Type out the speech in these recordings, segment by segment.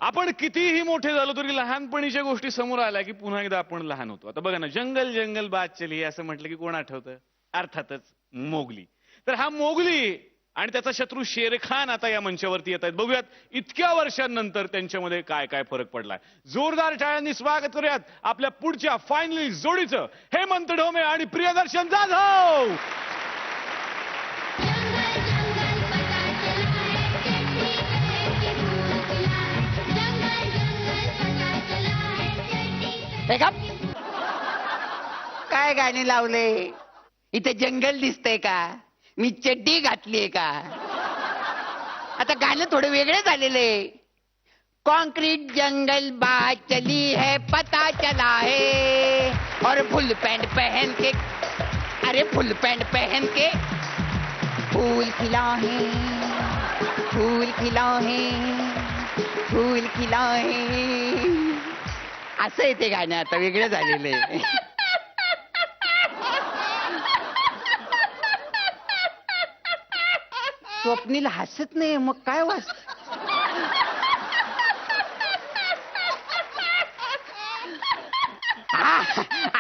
आपण कितीही मोठे झालो तरी लहानपणीच्या गोष्टी समोर आल्या की पुन्हा एकदा आपण लहान होतो. आता बघा ना, जंगल जंगल बात चली असं म्हटलं की कोण आठवतं? अर्थातच मोगली. तर हा मोगली आणि त्याचा शत्रू शेरखान आता या मंचावरती येत आहेत. बघूयात इतक्या वर्षांनंतर त्यांच्यामध्ये काय काय फरक पडलाय. जोरदार टाळ्यांनी स्वागत करूयात आपल्या पुढच्या फायनली जोडीचं, हेमंत ढोमे आणि प्रियदर्शन जाधव. काय गाणे लावले? इथे जंगल दिसतंय का? मी चड्डी घातलीये का? आता गाणं थोडं वेगळं झालेले. कॉन्क्रीट जंगल बात चली है पता चला है, और फुल पैंट पहन के, अरे फुल पैंट पहन के फूल खिला है, फूल खिला है, फूल खिला है. असं येते गाणं आता वेगळं झालेलं आहे. स्वप्नील हसत नाही, मग काय वाच.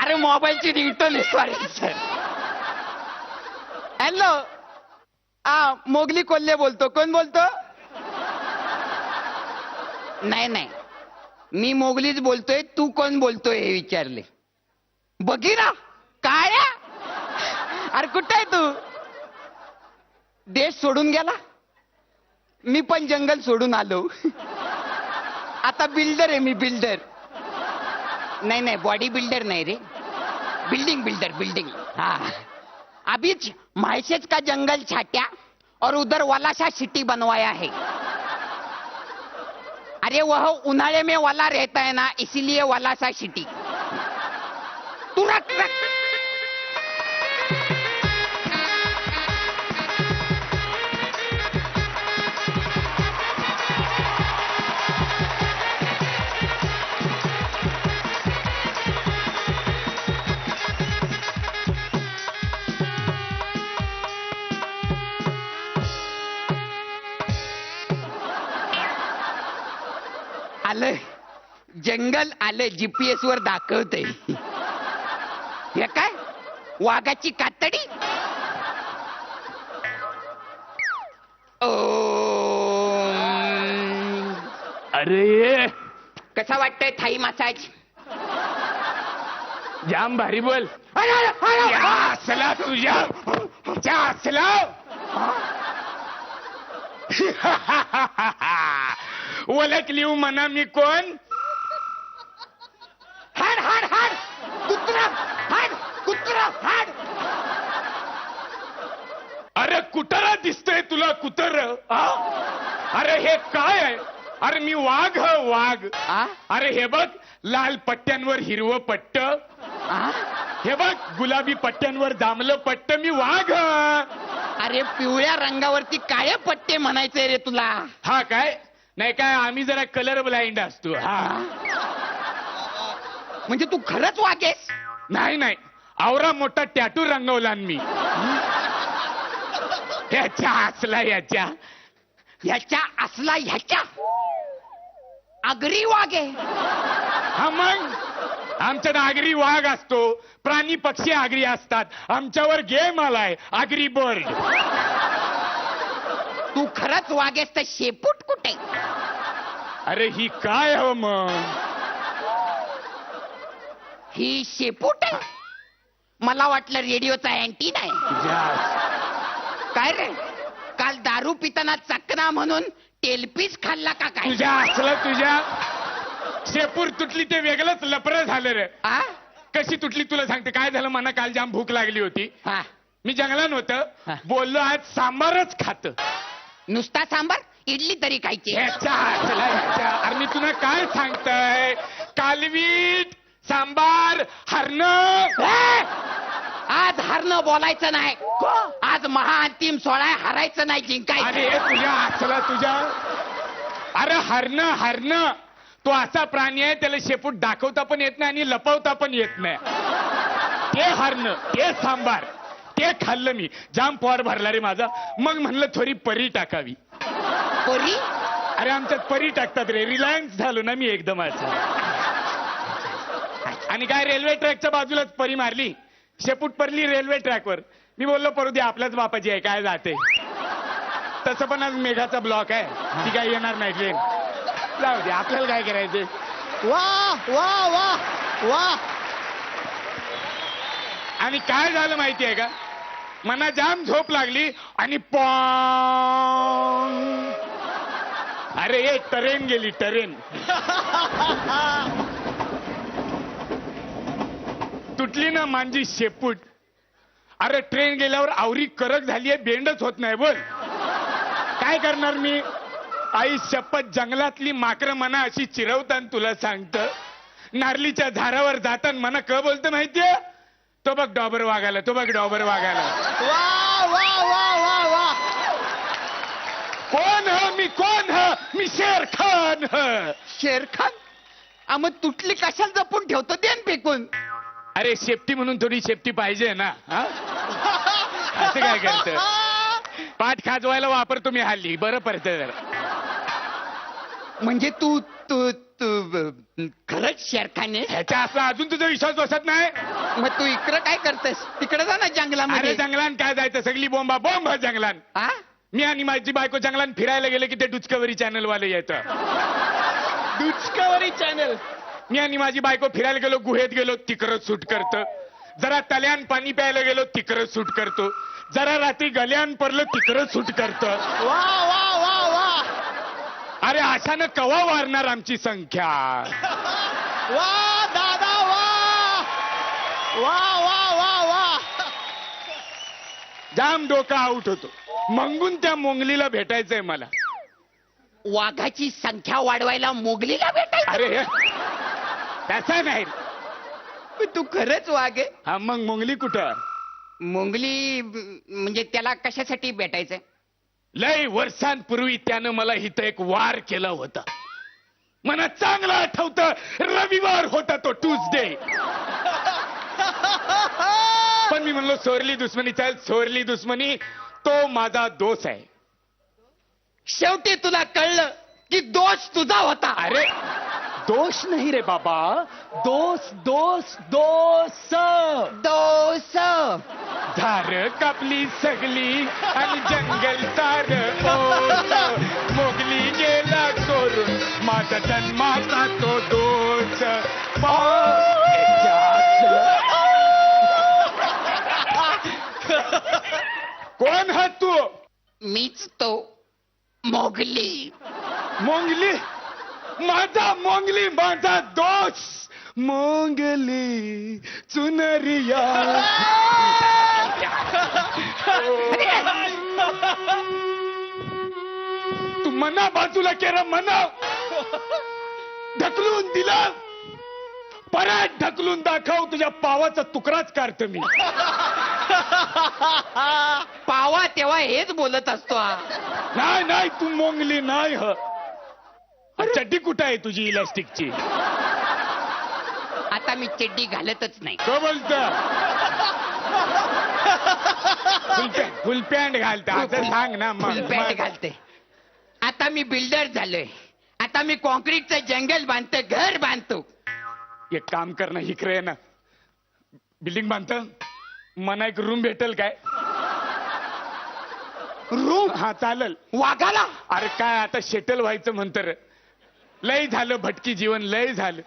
अरे मोबाईलची ringtone sorry sir. Hello, Mowgli Kolhe बोलतो. कोण बोलतो? नाही नाही, मी मोगलीच बोलतोय. तू कोण बोलतोय हे विचारले. बघीरा काळ्या, अरे कुठं आहे तू? देश सोडून गेला. मी पण जंगल सोडून आलो. आता बिल्डर आहे मी, बिल्डर. नहीं नहीं, बॉडी बिल्डर नहीं रे, बिल्डिंग बिल्डर, बिल्डिंग. हाँ, अभी माहेशेज का जंगल छाटा और उधर वलासा सिटी बनवाया है. अरे वह उन्हाळे में वाला रहता है ना, इसीलिए वलासा सिटी. तू रख रख. आलं जंगल, आलं जीपीएस वर दाखवतंय. हे काय? वाघाची कातडी. अरे कसा वाटतंय थाई मसाज? जाम भारी बोल. असला तुझ्या असला. ओळख लिहू म्हणा मी कोण? हाड हाड हाड कुत्रा, हाड कुत्रा, हाड. अरे कुटारा दिसतंय तुला कुतर? अरे हे काय आहे? अरे मी वाघ, वाघ. अरे हे बघ, लाल पट्ट्यांवर हिरवं पट्ट. हे बघ, गुलाबी पट्ट्यांवर जांभलं पट्ट. मी वाघ. अरे पिवळ्या रंगावरती काळे पट्टे म्हणायचे रे तुला. हा काय? नाही काय, आम्ही जरा कलर ब्लाइंड असतो. हा म्हणजे तू खरंच वागेस? नाही नाही, आवरा मोठा टॅटू रंगवला मी. ह्याच्या असला, ह्याच्या ह्याच्या असला, ह्याच्या आगरी वागे. हा मग आमच्यात आगरी वाघ असतो, प्राणी पक्षी आगरी असतात. आमच्यावर गेम आलाय आगरी बर्ड. तू खरंच वागेस तर शेपूट कुठे? अरे ही काय हो मग? ही शेपूट आहे. मला वाटलं रेडिओचा अँटीना आहे. काय रे, काल दारू पिताना चकना म्हणून तेलपीस खाल्ला का काय? तुझ्या असलं, तुझ्या शेपूर तुटली ते वेगळंच लफरं झालं रे. कशी तुटली तुला सांगते. काय झालं, मला काल जाम भूक लागली होती. मी जंगलात होतं, बोललो आज सांबारच खात. नुसता सांबार? इडली तरी खायची. अरे मी तुला काय सांगतय, कालवीट, सांबार, हरणं. आज हरणं बोलायचं नाही. आज महाअंतिम सोहळा, हरायचं नाही, जिंकायचं. अरे तुझ्या असला, तुझ्या. अरे हरणं, हरणं तो असा प्राणी आहे, त्याला शेपूट दाखवता पण येत नाही आणि लपवता पण येत नाही. ते हरणं, ते सांबार, ते खाल्लं मी. जाम पोट भरला रे माझा. मग म्हणलं थोडी परी टाकावी. परी? अरे आमच्यात परी टाकतात रे, रिलायन्स झालो ना मी एकदम असं. आणि काय रेल्वे ट्रॅकच्या बाजूलाच परी मारली, शेपूट पडली रेल्वे ट्रॅकवर. मी बोललो परू दे, आपल्याच बापाची आहे, काय जाते. तसं पण आज मेघाचा ब्लॉक आहे, ती काय येणार नाही ट्रेन. जाऊ दे, आपल्याला काय करायचं. वा वा वा वा. आणि काय झालं माहिती आहे का, मना जाम झोप लागली आणि पॉंग, अरे ये ट्रेन गेली, ट्रेन तुटली ना माझी शेपूट. अरे ट्रेन गेल्यावर आवरी करक झालीये, बेंडच होत नाही. बोल काय करणार मी. आई शपथ, जंगलातली माकरं मना अशी चिरवताना तुला सांगतं, नारलीच्या झाडावर जाताना मना क बोलतं माहितीये, तो बघ डॉबर वागायला, तो बघ डॉबर वागायला. वा वा वा वा वा. कोण ह मी, कोण ह मी, शेर खान ह. शेर खान. मग तुटली कशाला जपून ठेवतो, देन फेकून. अरे शेफ्टी म्हणून थोडी शेफ्टी पाहिजे ना. हा? असं काय करतं, पाठ खाजवायला वापरतो मी हल्ली, बरं पडतं जरा. म्हणजे तू तू तू खरंच शेरखान आहे. ह्याच्या असं अजून तुझा विश्वास बसत नाही. मग तू इकडं काय करतेस, तिकडे जा ना अरे जंगलामध्ये. जंगलान काय जायचं, सगळी बोंबा बोंब जंगलान. हा? मी आणि माझी बायको जंगलात फिरायला गेले की ते डिस्कव्हरी चॅनल वाले येतं. Discovery channel. मी आणि माझी बायको फिरायला गेलो, गुहेत गेलो, तिकडं सूट करतं. जरा तल्यान पाणी प्यायला गेलो, तिकडं सूट करतो. जरा रात्री गल्यान पडलं, तिकडं सूट करतं. वा वा वा वा अरे अशानं कवा वाढणार आमची संख्या. वा दादा वा वा वा वा वा. जाम डोका आऊट होतो. मंगून त्या मोंगलीला भेटायचंय मला. वाघाची संख्या वाढवायला मोगलीला भेटायचं. अरे तसा नाही. तू खरंच वाघ आहे. हा मग मोंगली कुठं. मोंगली म्हणजे त्याला कशासाठी भेटायचंय. लय वर्षांपूर्वी त्यानं मला इथं एक वार केला होता. मला चांगलं आठवतं, रविवार होता तो, ट्यूजडे. पण मी म्हणलो सोरली दुश्मनी, चल सोरली दुश्मनी, तो माझा दोष आहे. शेवटी तुला कळलं की दोष तुझा होता. अरे दोष नाही रे बाबा, दोष दोष दोष. दोष. झार कापली सगली आणि जंगल तार ओस. मोगली गेला सोडून माझा जन्माचा तो दोष. कोण हा तू. मीच तो मोगली. मोंगली, माझा मोंगली, माझा दोष. मोंगली चुनरिया. तू मना बाजूला केलं, मना ढकलून दिला. परत ढकलून दाखव, तुझ्या पावाचा तुकडाच काढतो मी. पावा तेव्हा हेच बोलत असतो हा. नाही नाही, तू मोंगली नाही. ह चड्डी कुठं आहे तुझी इलास्टिकची. आता मी चड्डी घालतच नाही. तो बोलत फुल पॅन्ट घालता असं सांग ना. फुल पॅन्ट घालते. आता मी बिल्डर झालोय. आता मी कॉन्क्रीटचं जंगल बांधतो, घर बांधतो. एक काम कर ना, इकडे ना, बिल्डिंग बांधत मला एक रूम भेटेल काय. रूम. हा चालेल. वाघाला. अरे काय आता शेटल व्हायचं म्हणतं रे. लय झालं भटकी जीवन, लय झालं.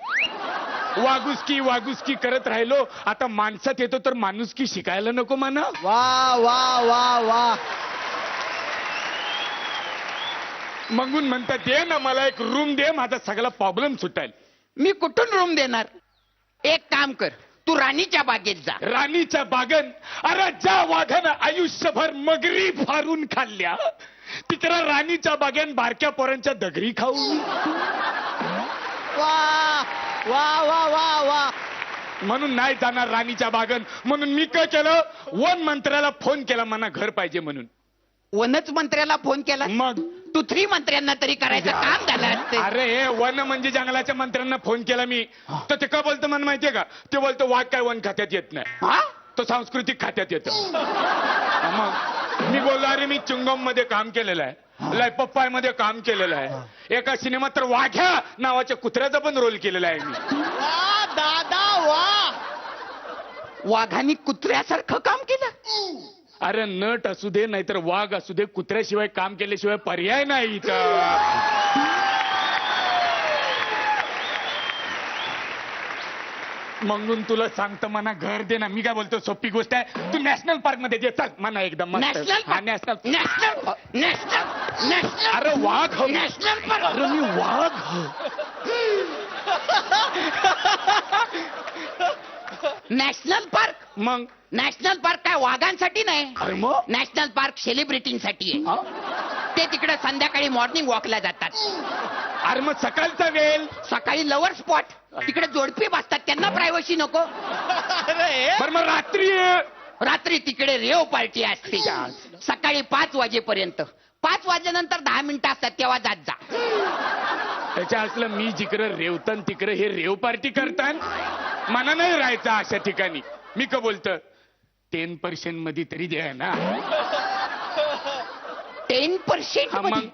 वागुस्की वागुस्की करत राहिलो, आता माणसात येतो तर माणुसकी शिकायला नको म्हणा. वा वा वा वा. मगून म्हणतात दे ना मला एक रूम दे, माझा सगळा प्रॉब्लेम सुटायल. मी कुठून रूम देणार. एक काम कर, तू राणीच्या बागेत जा. राणीच्या बागन. अरे ज्या वाघानं आयुष्यभर मगरी फारून खाल्ल्या, तिकडं राणीच्या बागेन बारक्या पोरांच्या दगरी खाऊ. वा वा वा वा वा. म्हणून नाही जाणार राणीच्या बागन. म्हणून मी काय केलं, वन मंत्र्याला फोन केला, मला घर पाहिजे म्हणून. वनच मंत्र्याला फोन केला. मग तू 3 मंत्र्यांना तरी करायचं काम झालं असते. अरे वन म्हणजे जंगलाच्या मंत्र्यांना फोन केला मी. तर ते का बोलतं मला माहितीये का, ते बोलतं वाघ काय वन खात्यात येत नाही, हा? तो सांस्कृतिक खात्यात येतो. मग मी बोललो अरे मी चिंगम मध्ये काम केलेलं आहे, लायपप्पाय मध्ये काम केलेलं आहे, एका सिनेमात तर वाघ्या नावाच्या कुत्र्याचा पण रोल केलेला आहे मी. वा दादा वा. वाघाने कुत्र्यासारखं काम केलं. अरे नट असू दे नाहीतर वाघ असू दे, कुत्र्याशिवाय काम केल्याशिवाय पर्याय नाही इथं. म्हणून तुला सांगतो मना घर दे ना. मी काय बोलतो सोपी गोष्ट आहे, तू नॅशनल पार्क मध्ये जे चल मना एकदम मस्त. नॅशनल हा, नॅशनल नॅशनल नॅशनल नॅशनल अरे वाघ हो. National park. अरे मी वाघ हो. National park. मग नॅशनल पार्क काय वाघांसाठी नाही, अरे मग नॅशनल पार्क सेलिब्रिटींसाठी आहे. हा? ते तिकडे संध्याकाळी मॉर्निंग वॉकला जातात. अरे मग सकाळचा वेळ. सकाळी लवर स्पॉट, तिकडे जोडपी बसतात, त्यांना प्रायव्हसी नको. अरे बरं मग रात्री रात्री तिकडे रेव पार्टी असते सकाळी 5 वाजेपर्यंत. 5 वाजल्यानंतर 10 मिनिटं असतात, तेव्हा जात जा. त्याच्या असलं मी जिकडं रेवतन तिकडे हे रेव पार्टी करतात. मला नाही राहायचं अशा ठिकाणी. मी का बोलतो 10% मध्ये तरी द्या ना. 10% हा, मग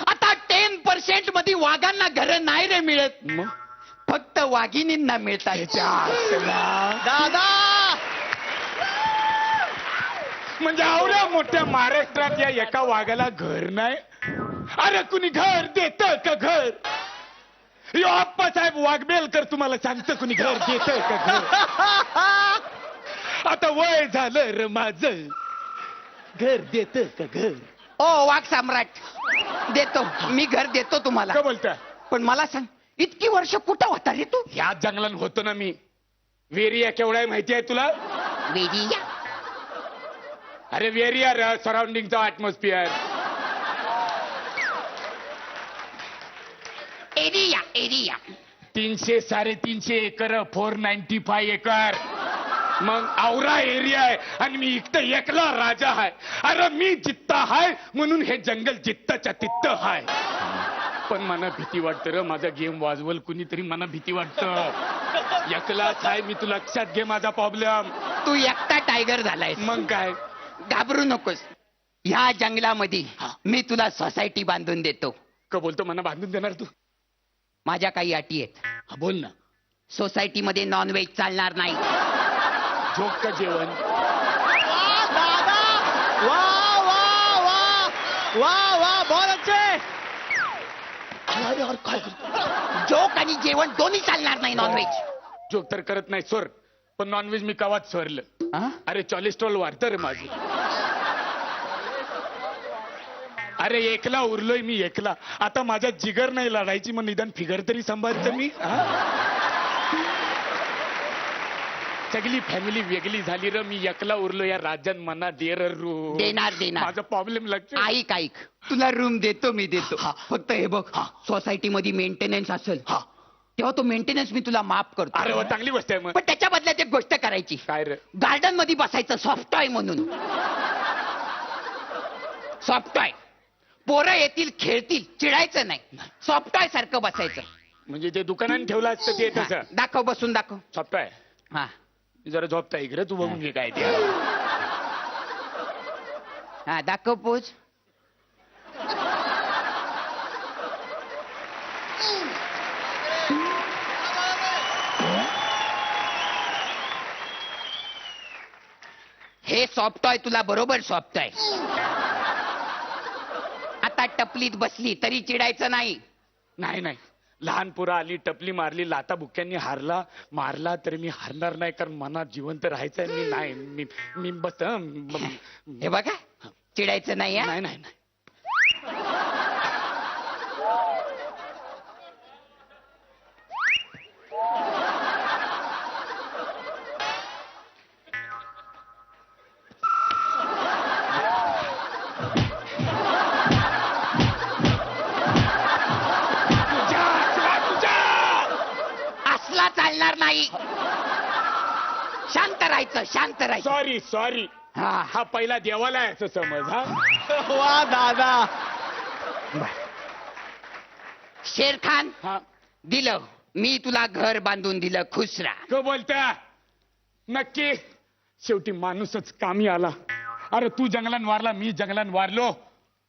आता 10% मध्ये वाघांना घर नाही रे मिळत, मग फक्त वाघिणींना मिळतात. त्याच्या असला दादा म्हणजे एवढ्या मोठ्या महाराष्ट्रात या एका वाघाला घर नाही. अरे कुणी घर देत का घर? यो आप्पासाहेब वाघबेलकर तुम्हाला सांगतं कुणी घर देत का घर? आता वय झालं र माझं, घर देत का घर? ओ वाघ सम्राट, देतो मी घर देतो तुम्हाला. का बोलता? पण मला सांग, इतकी वर्ष कुठं होता रे तू? ह्याच जंगलात होतो ना मी. वेरिया केवढा आहे माहिती आहे तुला? वेरिया? अरे वेरिया सराउंडिंगचा atmosphere. Area area 300 350 acre 495 acre. मग आवरा एरिया आहे आणि मी इथं एकला राजा आहे. अरे मी जित्ता हाय म्हणून हे जंगल जित्ताच्या तित्त हाय. पण मला भीती वाटतं र, माझा गेम वाजवल कुणीतरी, मला भीती वाटतं. एकलाच आहे मी, तू लक्षात घे माझा प्रॉब्लेम. तू एकटा टायगर झालाय. मग काय? घाबरू नकोस. ह्या जंगलामध्ये मी तुला सोसायटी बांधून देतो. का बोलतो मला बांधून देणार तू? माझ्या काही अटी आहेत. हा, बोल ना. सोसायटीमध्ये नॉनव्हेज चालणार नाही. झोप का जेवण? वा दादा वा वा वा वा वा बहुत अच्छे. जोक आणि जेवण दोन्ही चालणार नाही. नॉनव्हेज जोक तर करत नाही स्वर, पण नॉनव्हेज मी कवाच स्वरलं. अरे कोलेस्ट्रॉल वाढतं रे माझी. अरे एकला उरलोय मी, एकला. आता माझ्या जिगर नाही लढायची, मग निदान फिगर तरी सांभाळतं मी. सगळी फॅमिली वेगळी झाली र, मी एकला उरलो या राज्यात. मना देर रू देणार देणार. माझा प्रॉब्लेम लक्ष. ऐक ऐक, तुला रूम देतो मी देतो. फक्त हे बघ, सोसायटी मध्ये मेंटेनन्स असेल तेव्हा तो मेंटेनन्स मी तुला माफ करतो. अरे वा, चांगली गोष्ट आहे. मग पण त्याच्या बदल्यात एक गोष्ट करायची. काय रे? गार्डन मध्ये बसायचं सॉफ्ट टॉय म्हणून. सॉफ्ट टॉय, पोरं येतील खेळतील, चिडायचं नाही. सॉफ्ट टॉय सारखं बसायचं. म्हणजे ते दुकानात ठेवलं असतं ते हा, तसं दाखव, बसून दाखव. सोपं आहे. हा जरा झोपता इकडे तू, बघून घे काय ते. हा दाखव पोज. हे सॉफ्ट टॉय तुला बरोबर सॉफ्ट आहे. आता टपलीत बसली तरी चिडायचं नाही. नाही नाही, लहान पोरं आली, टपली मारली, लाता बुक्क्यांनी हारला मारला तरी मी हारणार नाही, कारण मनात जिवंत राहायचंय. मी नाही, मी बस हे बघा, चिडायचं नाही. हा? नाही नाही नाही. असला चालणार नाही. शांत राहायचं, शांत राहायचं. Sorry sorry. हा हा पहिला देवाला आहे असं समज. हा वा दादा. शेर खान, हा दिलं मी तुला घर बांधून दिलं, खुश राहा. का बोलता? नक्की शेवटी माणूसच कामी आला. अरे तू जंगलात वारला, मी जंगलात वारलो,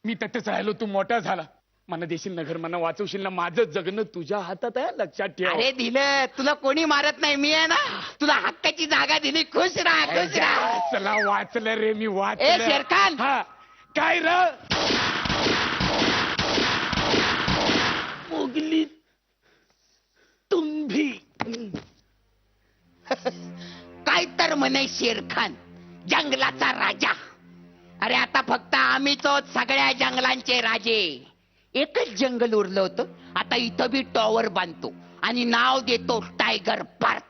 मी तटच राहिलो, तू मोठा झाला. मला देशील ना घर, मला वाचवशील ना. माझं जगणं तुझ्या हातात आहे, लक्षात ठेव. अरे दिलं, तुला कोणी मारत नाही, मी आहे ना. तुला हक्काची जागा दिली, खुश राहा, खुश राहा. चला वाचलं रे मी, ए वाचलं. शेरखान, हा काय र मोगली तुम भी. काय तर म्हणे शेरखान, जंगलाचा राजा. अरे आता फक्त आम्हीच आहोत सगळ्या जंगलांचे राजे. एकच जंगल उरलं होतं, आता इथं बी टॉवर बांधतो आणि नाव देतो टायगर पार्क.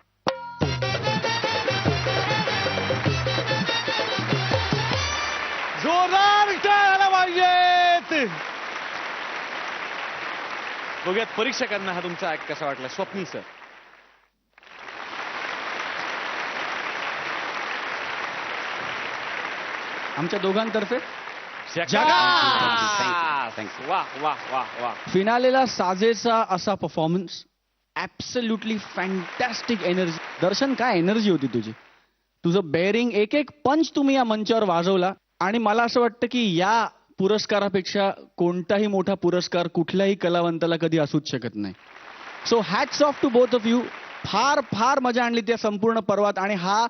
जोरदार टाळ्या पाहिजेत. बघूयात परीक्षकांना हा तुमचा ऍक्ट कसा वाटला. स्वप्नील सर. आमच्या दोघांतर्फे वा वा वा वा. फिनालेला साजेसा असा परफॉर्मन्स, ऍब्सल्युटली फॅन्टॅस्टिक एनर्जी. दर्शन, काय एनर्जी होती तुझी, तुझं बेअरिंग, एक एक पंच तुम्ही या मंचावर वाजवला. आणि मला असं वाटतं की या पुरस्कारापेक्षा कोणताही मोठा पुरस्कार कुठल्याही कलावंताला कधी असूच शकत नाही. So hats off to both of you. फार फार मजा आणली त्या संपूर्ण पर्वात, आणि हा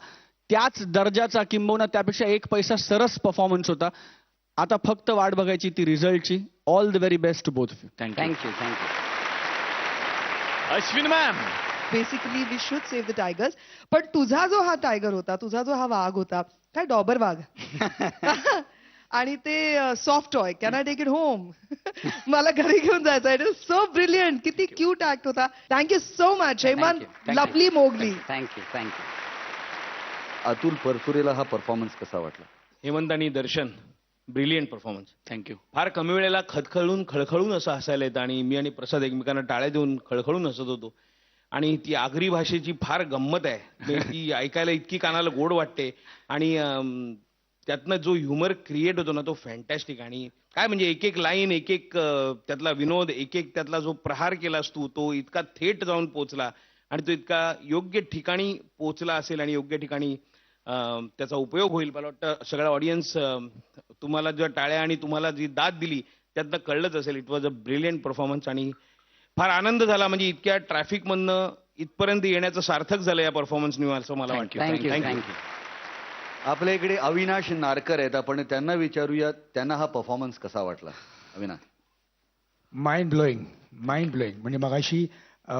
त्याच दर्जाचा किंबहुना त्यापेक्षा एक पैसा सरस परफॉर्मन्स होता. आता फक्त वाट बघायची ती रिझल्टची. All the very best to both of you. Thank you thank you. Ashwin ma'am. Basically we should save the tigers. पण तुझा जो हा टायगर होता, तुझा जो हा वाघ होता, काय डॉबर वाघ आणि ते soft toy, can I take it home. मला घरी घेऊन जायचं. It is so brilliant. किती क्यूट ऍक्ट होता. Thank you so much Hemant. Lovely Mowgli. Thank you thank you. Atul परचुरेला हा परफॉर्मन्स कसा वाटला? हेमंत आणि दर्शन, ब्रिलियंट परफॉर्मन्स. थँक्यू. फार कमी वेळेला खळखळून असं हसायला येतं, आणि मी आणि प्रसाद एकमेकांना टाळ्या देऊन खळखळून हसत होतो. आणि ती आगरी भाषेची फार गंमत आहे, म्हणजे ती ऐकायला इतकी कानाला गोड वाटते. आणि त्यातनं जो ह्युमर क्रिएट होतो ना, तो फॅन्टॅस्टिक. आणि काय म्हणजे एक एक लाईन, एक एक त्यातला विनोद, एक एक त्यातला जो प्रहार केलास तू, तो इतका थेट जाऊन पोचला, आणि तो इतका योग्य ठिकाणी पोचला असेल, आणि योग्य ठिकाणी त्याचा उपयोग होईल. मला वाटतं सगळा ऑडियन्स तुम्हाला ज्या टाळ्या आणि तुम्हाला जी दाद दिली त्यातनं कळलंच असेल. It was a brilliant performance. आणि फार आनंद झाला, म्हणजे इतक्या ट्रॅफिक मधनं इथपर्यंत येण्याचं सार्थक झालं या परफॉर्मन्सनी, असं मला वाटतं. Thank you thank you. थँक्यू. आपल्या इकडे अविनाश नारकर आहेत, आपण त्यांना विचारूया त्यांना हा परफॉर्मन्स कसा वाटला. Avinash. Mind blowing, mind blowing. म्हणजे मगाशी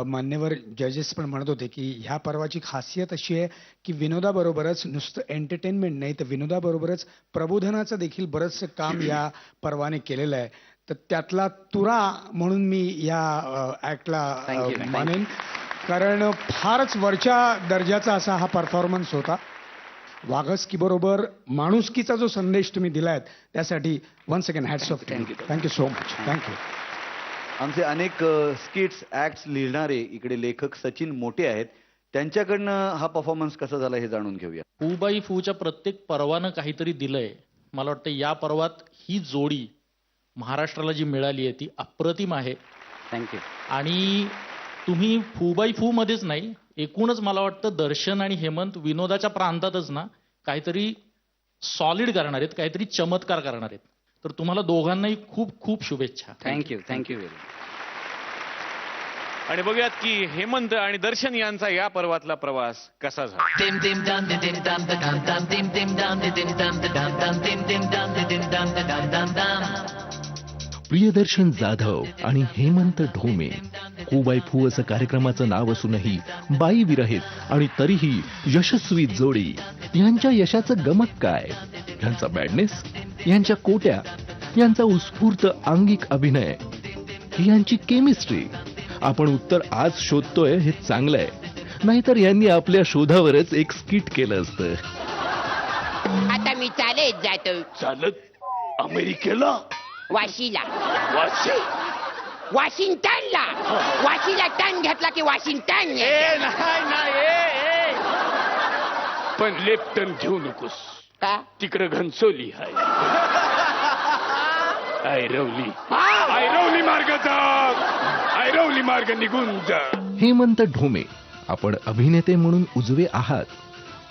मान्यवर जजेस पण म्हणत होते की ह्या पर्वाची खासियत अशी आहे की विनोदाबरोबरच नुसतं एंटरटेनमेंट नाही, तर विनोदाबरोबरच प्रबोधनाचं देखील बरंचसं काम या पर्वाने केलेलं आहे. तर त्यातला तुरा म्हणून मी या ऍक्टला मानेन, कारण फारच वरच्या दर्जाचा असा हा परफॉर्मन्स होता. वाघस्की बरोबर माणुसकीचा जो संदेश तुम्ही दिलायत त्यासाठी once again hats off. Thank you so much. Thank you. आमचे अनेक स्किट्स ऍक्ट्स लिहिणारे इकडे लेखक सचिन मोठे आहेत, त्यांच्याकडनं हा परफॉर्मन्स कसा झाला हे जाणून घेऊया. फू बाई फूच्या प्रत्येक पर्वानं काहीतरी दिलंय. मला वाटतं या पर्वात ही जोडी महाराष्ट्राला जी मिळाली आहे ती अप्रतिम आहे. थँक्यू. आणि तुम्ही फू बाई फू मध्येच नाही, एकूणच मला वाटतं दर्शन आणि हेमंत विनोदाच्या प्रांतातच ना काहीतरी सॉलिड करणार आहेत, काहीतरी चमत्कार करणार आहेत. तर तुम्हाला दोघांनाही खूप खूप शुभेच्छा. Thank you thank you very much. आणि बघूयात की हेमंत आणि दर्शन यांचा या पर्वातला प्रवास कसा झाला. प्रियदर्शन जाधव आणि हेमंत ढोमे, फू बाय फू असं कार्यक्रमाचं नाव असूनही बाई विरहित आणि तरीही यशस्वी जोडी. यांच्या यशाचं गमक काय, यांचा बॅडनेस, यांच्या कोट्या, यांचा उत्स्फूर्त आंगिक अभिनय, यांची केमिस्ट्री. आपण उत्तर आज शोधतोय हे चांगलं आहे, नाहीतर यांनी आपल्या शोधावरच एक स्किट केलं असतं. आता मी चालत जातो. चालत अमेरिकेला? वाशीला. वाशी? वॉशिंग्टनला. वाशीला टन घेतला की वॉशिंग्टन. पण लेफ्टन घेऊ नकोस, का? तिकडे घनसोली आहे. ऐरवली मार्ग जा, ऐरवली मार्ग निघून जा. हेमंत ढोमे, आपण अभिनेते म्हणून उजवे आहात,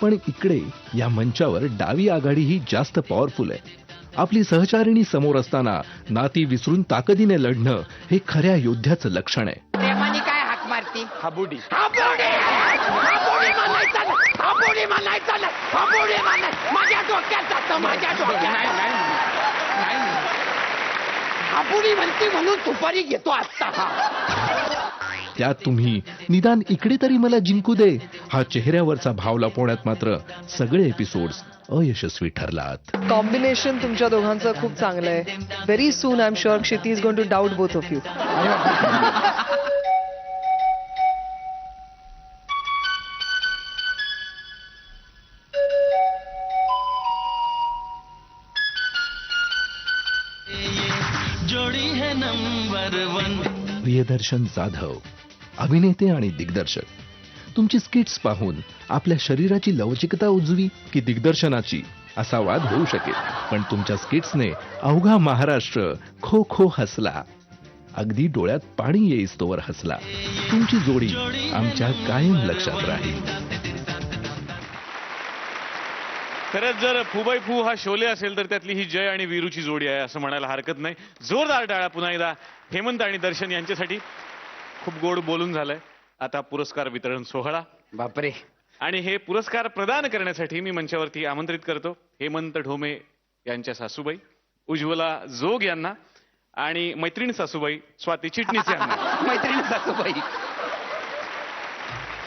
पण इकडे या मंचावर डावी आघाडी ही जास्त पॉवरफुल आहे. आपली सहचारिणी समोर असताना नाती विसरून ताकदीने लढणं हे खऱ्या योद्ध्याचं लक्षण आहे. प्रेमाने काय हाक मारती? हाबुडी. माझ्या डोक्यात जातं, माझ्या डोक्यात. हापुडी म्हणते म्हणून सुपारी घेतो आता. त्यात तुम्ही निदान इकडे तरी मला जिंकू दे हा चेहऱ्यावरचा भाव लपवण्यात मात्र सगळे एपिसोड्स अयशस्वी ठरलात. कॉम्बिनेशन तुमच्या दोघांचं खूप चांगलं आहे. Very soon I am sure Kshiti is going to doubt both of you. Priyadarshan Jadhav, अभिनेते आणि दिग्दर्शक. तुमची स्किट्स पाहून आपल्या शरीराची लवचिकता उजवी की दिग्दर्शनाची असा वाद होऊ शकेल, पण तुमच्या स्किट्सने अवघा महाराष्ट्र खो खो हसला. अगदी डोळ्यात पाणी येईस्तोवर हसला. तुमची जोडी आमच्या कायम लक्षात राहील. खरंच जर फुबाई फू हा शोले असेल तर त्यातली ही जय आणि वीरूची जोडी आहे असं म्हणायला हरकत नाही. जोरदार टाळ्या पुन्हा एकदा हेमंत आणि दर्शन यांच्यासाठी. खूप गोड बोलून झालंय. आता पुरस्कार वितरण सोहळा. बापरे. आणि हे पुरस्कार प्रदान करण्यासाठी मी मंचावरती आमंत्रित करतो हेमंत ढोमे यांच्या सासूबाई उज्ज्वला जोग यांना आणि मैत्रीण सासूबाई स्वाती चिटणीस यांना. मैत्रीण सासूबाई.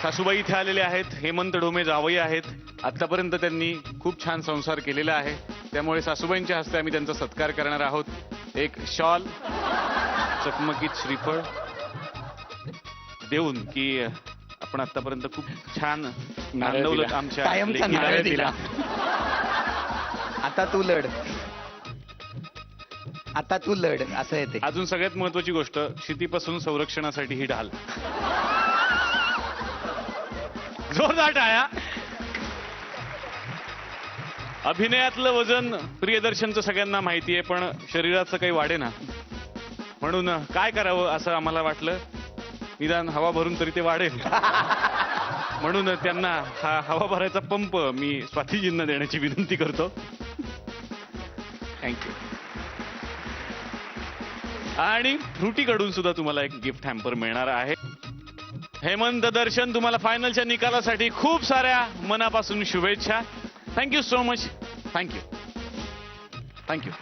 सासूबाई इथे आलेले आहेत. हेमंत ढोमे जावई आहेत. आतापर्यंत त्यांनी खूप छान संसार केलेला आहे. त्यामुळे सासूबाईंच्या हस्ते आम्ही त्यांचा सत्कार करणार आहोत. एक शॉल, चकमकीत श्रीफळ देऊन की आपण आतापर्यंत खूप छान नांदवलं आमच्या कायमचा नारळ दिला. आता तू लढ, आता तू लढ असं येते. अजून सगळ्यात महत्वाची गोष्ट, क्षितीपासून संरक्षणासाठी ही ढाल. जोरदार टाळ्या. अभिनयातलं वजन प्रियदर्शनचं सगळ्यांना माहिती आहे, पण शरीराचं काही वाढे ना. म्हणून काय करावं असं आम्हाला वाटलं. निदान हवा भरून तरी ते वाढेल. म्हणून त्यांना हा हवा भरायचा पंप मी स्वातीजींना देण्याची विनंती करतो. थँक्यू. आणि फ्रुटीकडून सुद्धा तुम्हाला एक गिफ्ट हॅम्पर मिळणार आहे. हेमंत दर्शन, तुम्हाला फायनलच्या निकालासाठी खूप साऱ्या मनापासून शुभेच्छा. Thank you so much. Thank you. Thank you.